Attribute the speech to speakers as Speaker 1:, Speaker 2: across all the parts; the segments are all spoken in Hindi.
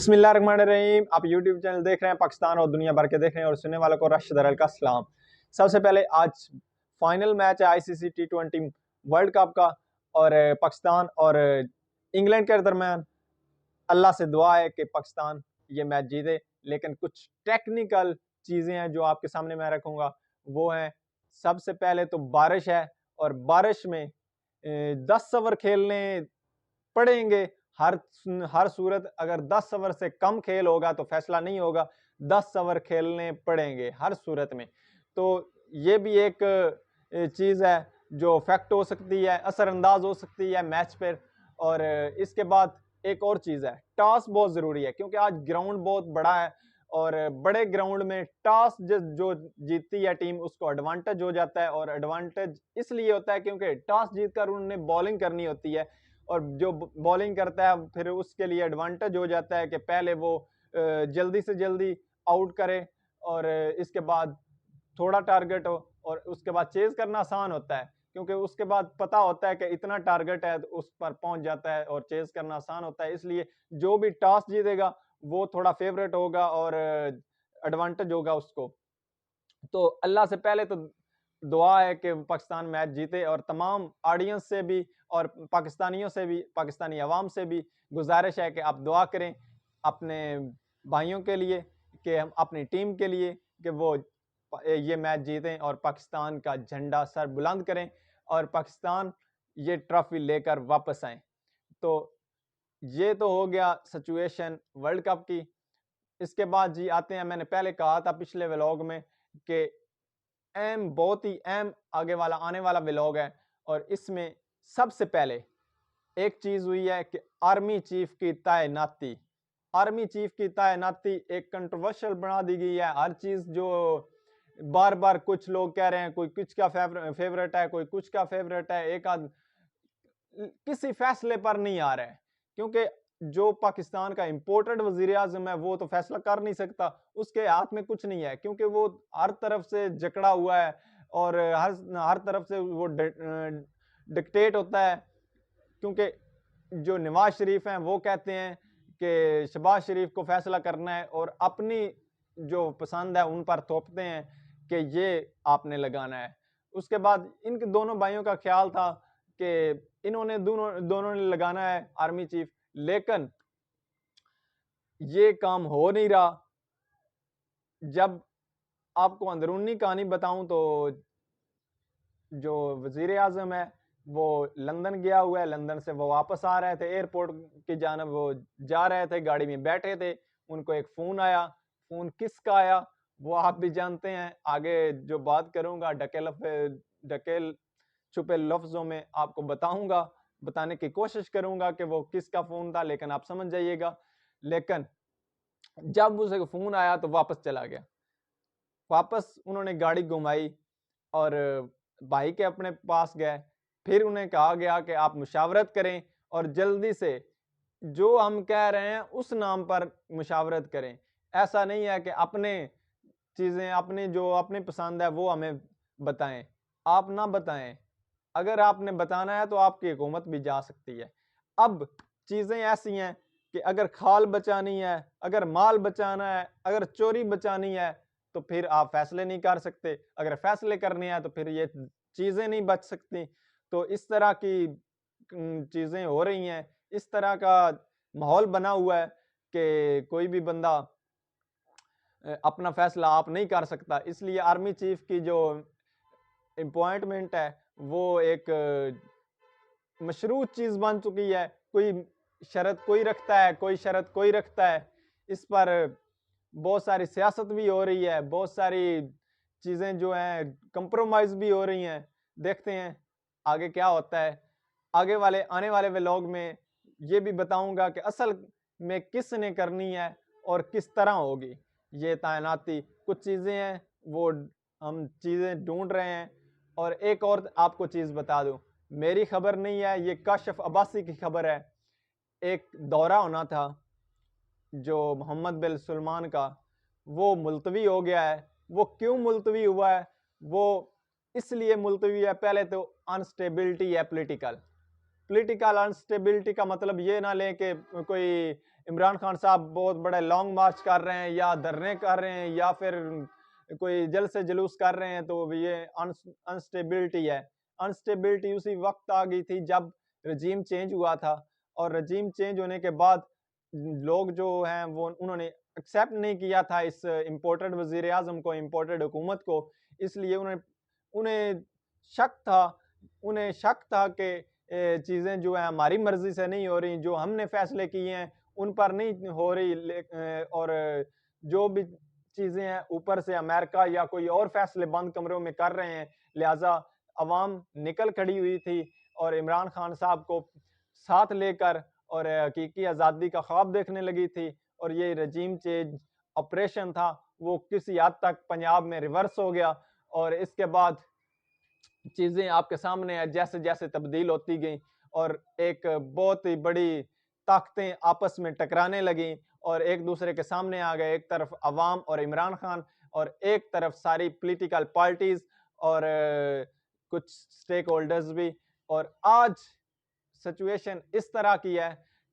Speaker 1: बिस्मिल्लाहिर्रहमानिर्रहीम। आप यूट्यूब चैनल देख रहे हैं, पाकिस्तान और दुनिया भर के देख रहे हैं और सुनने वालों को राशिद अरल का सलाम। सबसे पहले आज फाइनल मैच है आईसीसी टी20 वर्ल्ड कप का और पाकिस्तान और इंग्लैंड के दरमियान। अल्लाह से दुआ है कि पाकिस्तान ये मैच जीते, लेकिन कुछ टेक्निकल चीज़ें हैं जो आपके सामने मैं रखूँगा। वो हैं, सबसे पहले तो बारिश है और बारिश में 10 ओवर खेलने पड़ेंगे। हर सूरत अगर 10 ओवर से कम खेल होगा तो फैसला नहीं होगा, 10 ओवर खेलने पड़ेंगे हर सूरत में। तो ये भी एक चीज़ है जो फैक्ट हो सकती है, असरअंदाज हो सकती है मैच पर। और इसके बाद एक और चीज़ है, टॉस बहुत ज़रूरी है क्योंकि आज ग्राउंड बहुत बड़ा है और बड़े ग्राउंड में टॉस जो जीतती है टीम उसको एडवांटेज हो जाता है। और एडवांटेज इसलिए होता है क्योंकि टॉस जीतकर उन्होंने बॉलिंग करनी होती है और जो बॉलिंग करता है फिर उसके लिए एडवांटेज हो जाता है कि पहले वो जल्दी से जल्दी आउट करे और इसके बाद थोड़ा टारगेट हो और उसके बाद चेज करना आसान होता है क्योंकि उसके बाद पता होता है कि इतना टारगेट है तो उस पर पहुंच जाता है और चेज करना आसान होता है। इसलिए जो भी टॉस जीतेगा वो थोड़ा फेवरेट होगा और एडवांटेज होगा उसको। तो अल्लाह से पहले तो दुआ है कि पाकिस्तान मैच जीते और तमाम ऑडियंस से भी और पाकिस्तानियों से भी, पाकिस्तानी अवाम से भी गुजारिश है कि आप दुआ करें अपने भाइयों के लिए, कि हम अपनी टीम के लिए, कि वो ये मैच जीतें और पाकिस्तान का झंडा सर बुलंद करें और पाकिस्तान ये ट्रॉफी लेकर वापस आए। तो ये तो हो गया सिचुएशन वर्ल्ड कप की। इसके बाद जी आते हैं, मैंने पहले कहा था पिछले व्लॉग में कि बहुत ही अहम आने वाला व्लॉग है और इसमें सबसे पहले एक चीज हुई है कि आर्मी चीफ की तैनाती। आर्मी चीफ की तैनाती एक कंट्रोवर्शियल बना दी गई है। हर चीज जो बार बार कुछ लोग कह रहे हैं, कोई कुछ का फेवरेट है, कोई कुछ का फेवरेट है, एक आध किसी फैसले पर नहीं आ रहा है क्योंकि जो पाकिस्तान का इंपोर्टेड वजीर आजम है वो तो फैसला कर नहीं सकता, उसके हाथ में कुछ नहीं है क्योंकि वो हर तरफ से जकड़ा हुआ है और हर तरफ से वो डिक्टेट होता है। क्योंकि जो नवाज शरीफ हैं वो कहते हैं कि शहबाज शरीफ को फैसला करना है और अपनी जो पसंद है उन पर थोपते हैं कि ये आपने लगाना है। उसके बाद इनके दोनों भाइयों का ख्याल था कि इन्होंने दोनों ने लगाना है आर्मी चीफ, लेकिन ये काम हो नहीं रहा। जब आपको अंदरूनी कहानी बताऊं तो जो वजीर आजम है वो लंदन गया हुआ है, लंदन से वो वापस आ रहे थे, एयरपोर्ट की जानब वो जा रहे थे, गाड़ी में बैठे थे, उनको एक फ़ोन आया। फ़ोन किसका आया वो आप भी जानते हैं, आगे जो बात करूंगा ढकेल छुपे लफ्ज़ों में आपको बताऊंगा, बताने की कोशिश करूंगा कि वो किसका फ़ोन था, लेकिन आप समझ जाइएगा। लेकिन जब उसे फ़ोन आया तो वापस चला गया। वापस उन्होंने गाड़ी घुमाई और भाई के अपने पास गए। फिर उन्हें कहा गया कि आप मुशावरत करें और जल्दी से जो हम कह रहे हैं उस नाम पर मुशावरत करें। ऐसा नहीं है कि अपने चीज़ें अपनी जो अपनी पसंद है वो हमें बताएं, आप ना बताएं। अगर आपने बताना है तो आपकी हुकूमत भी जा सकती है। अब चीज़ें ऐसी हैं कि अगर खाल बचानी है, अगर माल बचाना है, अगर चोरी बचानी है तो फिर आप फैसले नहीं कर सकते, अगर फैसले करने हैं तो फिर ये चीज़ें नहीं बच सकती। तो इस तरह की चीज़ें हो रही हैं, इस तरह का माहौल बना हुआ है कि कोई भी बंदा अपना फैसला आप नहीं कर सकता। इसलिए आर्मी चीफ की जो अपॉइंटमेंट है वो एक मशरूत चीज़ बन चुकी है। कोई शर्त कोई रखता है, कोई शर्त कोई रखता है। इस पर बहुत सारी सियासत भी हो रही है, बहुत सारी चीज़ें जो हैं कंप्रोमाइज़ भी हो रही हैं। देखते हैं आगे क्या होता है। आने वाले व्लॉग में ये भी बताऊंगा कि असल में किसने करनी है और किस तरह होगी ये तैनाती। कुछ चीज़ें हैं वो हम चीज़ें ढूंढ रहे हैं। और एक और आपको चीज़ बता दूं, मेरी खबर नहीं है, ये काशिफ अब्बासी की खबर है। एक दौरा होना था जो मोहम्मद बिन सलमान का, वो मुलतवी हो गया है। वो क्यों मुलतवी हुआ है? वो इसलिए मुलतवी है, पहले तो अनस्टेबिलिटी है, पॉलिटिकल अनस्टेबिलिटी का मतलब ये ना लें कि कोई इमरान खान साहब बहुत बड़े लॉन्ग मार्च कर रहे हैं या धरने कर रहे हैं या फिर कोई जल्द से जुलूस कर रहे हैं, तो ये अनस्टेबिलिटी है। अनस्टेबिलिटी उसी वक्त आ गई थी जब रजीम चेंज हुआ था, और रजीम चेंज होने के बाद लोग जो हैं वो उन्होंने एक्सेप्ट नहीं किया था इस इम्पोर्टेड वजीर आजम को, इम्पोर्टेड हुकूमत को। इसलिए उन्हें उन्हें शक था उन्हें शक था कि चीज़ें जो है हमारी मर्जी से नहीं हो रही, जो हमने फैसले किए हैं उन पर नहीं हो रही, और जो भी चीज़ें हैं ऊपर से अमेरिका या कोई और फैसले बंद कमरों में कर रहे हैं। लिहाजा अवाम निकल खड़ी हुई थी और इमरान खान साहब को साथ लेकर और हकीकी आज़ादी का ख्वाब देखने लगी थी। और ये रजीम चेंज ऑपरेशन था वो किसी हद तक पंजाब में रिवर्स हो गया, और इसके बाद चीज़ें आपके सामने है जैसे जैसे तब्दील होती गई, और एक बहुत ही बड़ी ताकतें आपस में टकराने लगी और एक दूसरे के सामने आ गए। एक तरफ अवाम और इमरान खान, और एक तरफ सारी पॉलिटिकल पार्टीज और कुछ स्टेक होल्डर्स भी। और आज सिचुएशन इस तरह की है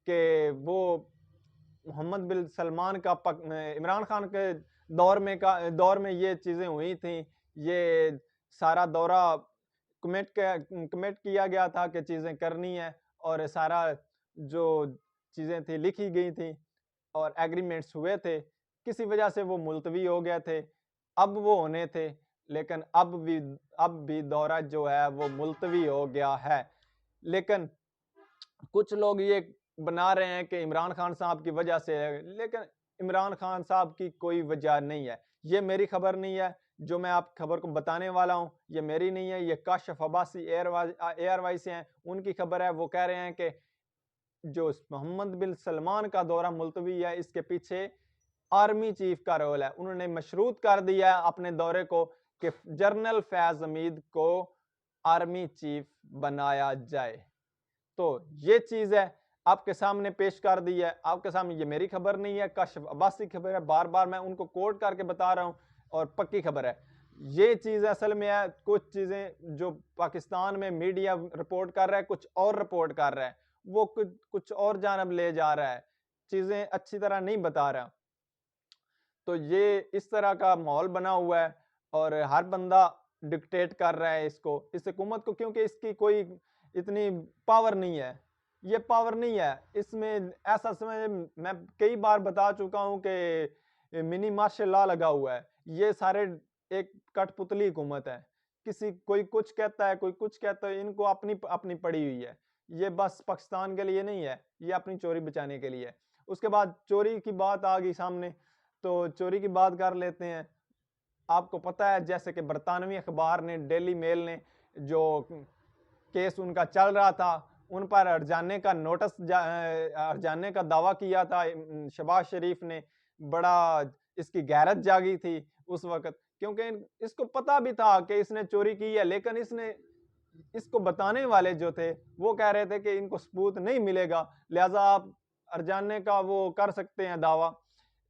Speaker 1: कि वो मोहम्मद बिन सलमान का इमरान खान के दौर में ये चीज़ें हुई थी। ये सारा दौरा कमिट किया गया था कि चीज़ें करनी है, और सारा जो चीज़ें थी लिखी गई थी और एग्रीमेंट्स हुए थे, किसी वजह से वो मुलतवी हो गए थे। अब वो होने थे, लेकिन अब भी दौरा जो है वो मुलतवी हो गया है। लेकिन कुछ लोग ये बना रहे हैं कि इमरान खान साहब की वजह से है, लेकिन इमरान खान साहब की कोई वजह नहीं है। ये मेरी खबर नहीं है, जो मैं आप खबर को बताने वाला हूँ ये मेरी नहीं है, ये काशिफ अब्बासी एयरवाई से हैं, उनकी खबर है। वो कह रहे हैं कि जो मोहम्मद बिन सलमान का दौरा मुलतवी है, इसके पीछे आर्मी चीफ का रोल है। उन्होंने मशरूत कर दिया है अपने दौरे को कि जनरल फैज हमीद को आर्मी चीफ बनाया जाए। तो ये चीज है आपके सामने पेश कर दी है, आपके सामने। ये मेरी खबर नहीं है, काशिफ अब्बासी की खबर है, बार बार मैं उनको कोट करके बता रहा हूं, और पक्की खबर है। ये चीज असल में है, कुछ चीजें जो पाकिस्तान में मीडिया रिपोर्ट कर रहा है कुछ और रिपोर्ट कर रहा है, वो कुछ और जानब ले जा रहा है, चीजें अच्छी तरह नहीं बता रहा। तो ये इस तरह का माहौल बना हुआ है, और हर बंदा डिक्टेट कर रहा है इस हुकूमत को, क्योंकि इसकी कोई इतनी पावर नहीं है। ये पावर नहीं है इसमें, ऐसा समझ मैं कई बार बता चुका हूं कि मिनी मार्शल लॉ लगा हुआ है। ये सारे एक कठपुतली हुकूमत है, कोई कुछ कहता है, कोई कुछ कहता है, इनको अपनी अपनी पड़ी हुई है। ये बस पाकिस्तान के लिए नहीं है, ये अपनी चोरी बचाने के लिए है। उसके बाद चोरी की बात आ गई सामने, तो चोरी की बात कर लेते हैं। आपको पता है जैसे कि बरतानवी अखबार ने, डेली मेल ने, जो केस उनका चल रहा था उन पर हरजाने का हरजाने का दावा किया था शहबाज शरीफ ने। बड़ा इसकी गैरत जागी थी उस वक्त, क्योंकि इसको पता भी था कि इसने चोरी की है, लेकिन इसको बताने वाले जो थे वो कह रहे थे कि इनको सबूत नहीं मिलेगा, लिहाजा आप हरजाने का वो कर सकते हैं दावा।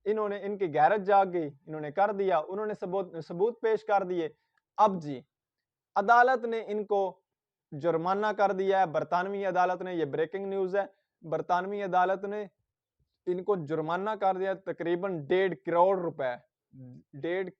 Speaker 1: इनकी गैरत जाग गई, इन्होंने कर दिया, उन्होंने सबूत पेश कर दिए। अब जी अदालत ने इनको जुर्माना कर दिया है, बरतानवी अदालत ने, ये ब्रेकिंग न्यूज है, बरतानवी अदालत ने इनको जुर्माना कर दिया तकरीबन 1.5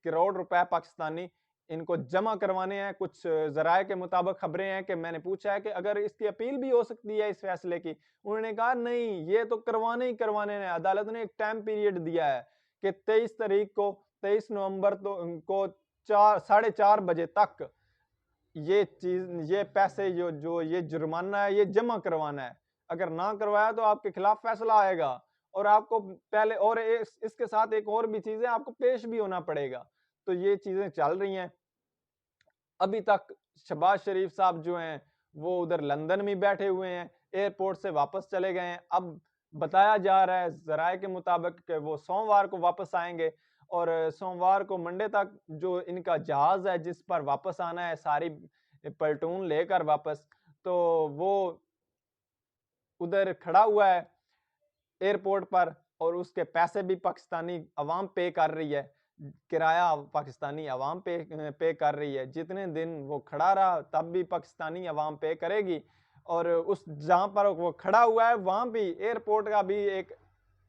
Speaker 1: करोड़ रुपए पाकिस्तानी इनको जमा करवाने हैं। कुछ जराये के मुताबिक खबरें हैं कि मैंने पूछा है कि अगर इसकी अपील भी हो सकती है इस फैसले की, उन्होंने कहा नहीं, ये तो करवाने ही करवाने हैं। अदालत ने एक टाइम पीरियड दिया है कि 23 नवंबर को 4:30 बजे तक ये पैसे जो ये जुर्माना है ये जमा करवाना है। अगर ना करवाया तो आपके खिलाफ फैसला आएगा, और आपको पहले और इसके साथ एक और भी चीज है, आपको पेश भी होना पड़ेगा। तो ये चीजें चल रही हैं। अभी तक शहबाज शरीफ साहब जो हैं वो उधर लंदन में बैठे हुए हैं, एयरपोर्ट से वापस चले गए हैं। अब बताया जा रहा है जराये के मुताबिक कि वो सोमवार को वापस आएंगे, और सोमवार को मंडे तक जो इनका जहाज है जिस पर वापस आना है सारी पलटून लेकर वापस, तो वो उधर खड़ा हुआ है एयरपोर्ट पर, और उसके पैसे भी पाकिस्तानी अवाम पे कर रही है, किराया पाकिस्तानी अवाम पे कर रही है। जितने दिन वो खड़ा रहा तब भी पाकिस्तानी अवाम पे करेगी, और उस जहां पर वो खड़ा हुआ है वहां भी एयरपोर्ट का भी एक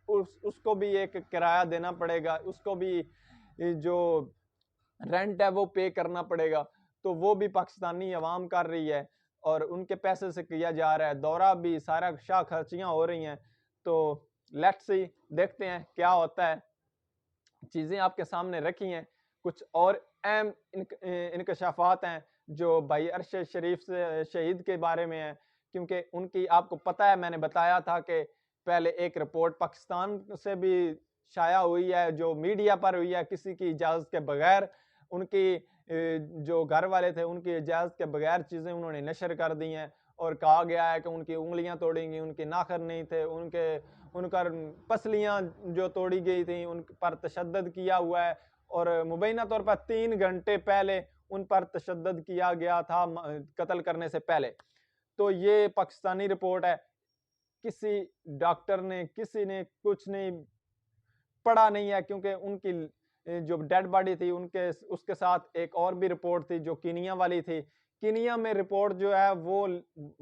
Speaker 1: उसको भी एक किराया देना पड़ेगा, उसको भी जो रेंट है वो पे करना पड़ेगा। तो वो भी पाकिस्तानी अवाम कर रही है और उनके पैसे से किया जा रहा है। दौरा भी सारा शाह खर्चियाँ हो रही हैं। तो लेट्स सी, देखते हैं क्या होता है। चीज़ें आपके सामने रखी हैं। कुछ और अहम इंकशाफात हैं जो भाई अरशद शरीफ से शहीद के बारे में हैं, क्योंकि उनकी आपको पता है, मैंने बताया था कि पहले एक रिपोर्ट पाकिस्तान से भी शाया हुई है, जो मीडिया पर हुई है, किसी की इजाज़त के बगैर। उनकी जो घर वाले थे, उनकी इजाज़त के बगैर चीज़ें उन्होंने नशर कर दी हैं और कहा गया है कि उनकी उंगलियां तोड़ेंगी, उनके नाखून नहीं थे, उनका पसलियां जो तोड़ी गई थी, उन पर तशद्दुद किया हुआ है। और मुबैना तौर पर 3 घंटे पहले उन पर तशद्दुद किया गया था कत्ल करने से पहले। तो ये पाकिस्तानी रिपोर्ट है। किसी डॉक्टर ने, किसी ने कुछ नहीं पढ़ा नहीं है, क्योंकि उनकी जो डेड बॉडी थी, उनके उसके साथ एक और भी रिपोर्ट थी जो कीनिया वाली थी। कीनिया में रिपोर्ट जो है वो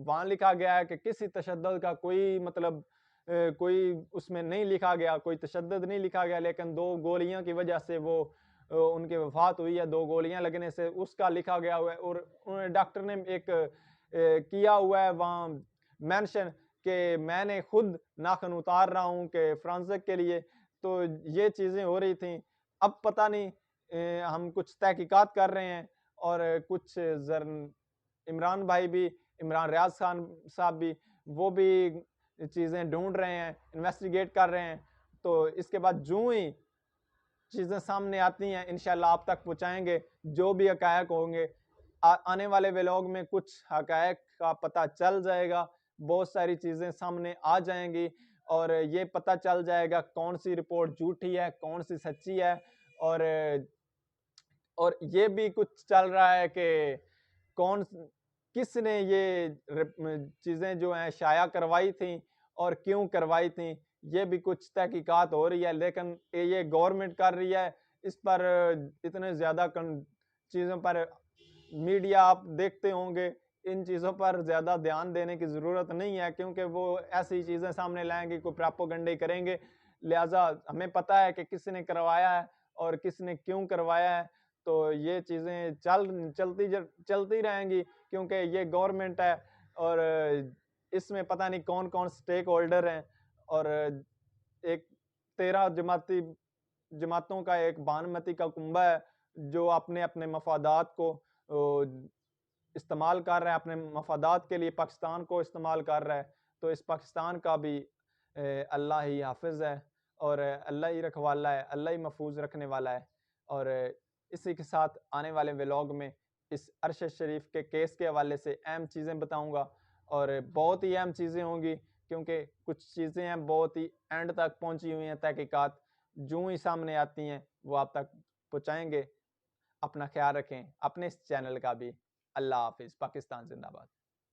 Speaker 1: वहाँ लिखा गया है कि किसी तशद्दुद का कोई मतलब कोई उसमें नहीं लिखा गया, कोई तशद्दुद नहीं लिखा गया, लेकिन 2 गोलियां की वजह से वो उनकी वफात हुई है, 2 गोलियां लगने से उसका लिखा गया हुआ है। और डॉक्टर ने एक किया हुआ है वहाँ मेंशन कि मैंने खुद नाखून उतार रहा हूँ कि फोरेंसिक के लिए। तो ये चीज़ें हो रही थी। अब पता नहीं, हम कुछ तहकीकात कर रहे हैं और कुछ इमरान भाई भी, इमरान रियाज खान साहब भी, वो भी चीज़ें ढूंढ रहे हैं, इन्वेस्टिगेट कर रहे हैं। तो इसके बाद जो ही चीज़ें सामने आती हैं इंशाल्लाह आप तक पहुँचाएंगे, जो भी हकायक होंगे। आने वाले व्लॉग में कुछ हकायक का पता चल जाएगा, बहुत सारी चीज़ें सामने आ जाएंगी और ये पता चल जाएगा कौन सी रिपोर्ट झूठी है, कौन सी सच्ची है। और ये भी कुछ चल रहा है कि कौन किसने ये चीज़ें जो हैं शाया करवाई थी और क्यों करवाई थी, ये भी कुछ तहकीकात हो रही है। लेकिन ये गवर्नमेंट कर रही है, इस पर इतने ज़्यादा चीज़ों पर मीडिया आप देखते होंगे, इन चीज़ों पर ज़्यादा ध्यान देने की ज़रूरत नहीं है, क्योंकि वो ऐसी चीज़ें सामने लाएंगे, कोई प्रोपेगेंडा करेंगे। लिहाजा हमें पता है कि किसने करवाया है और किसने क्यों करवाया है। तो ये चीज़ें चलती रहेंगी, क्योंकि ये गवर्नमेंट है और इसमें पता नहीं कौन कौन स्टेक होल्डर हैं। और एक 13 जमातों का एक बानमती का कुंबा है जो अपने अपने मफादात को इस्तेमाल कर रहा है, अपने मफादात के लिए पाकिस्तान को इस्तेमाल कर रहा है। तो इस पाकिस्तान का भी अल्लाह ही हाफिज़ है और अल्लाह ही रखवाला है, अल्लाह ही महफूज रखने वाला है। और इसी के साथ आने वाले व्लॉग में इस अरशद शरीफ के केस के हवाले से अहम चीज़ें बताऊंगा और बहुत ही अहम चीज़ें होंगी, क्योंकि कुछ चीज़ें हैं बहुत ही एंड तक पहुंची हुई हैं, तहकीकात जो ही सामने आती हैं वो आप तक पहुंचाएंगे। अपना ख्याल रखें, अपने इस चैनल का भी। अल्लाह हाफिज़। पाकिस्तान जिंदाबाद।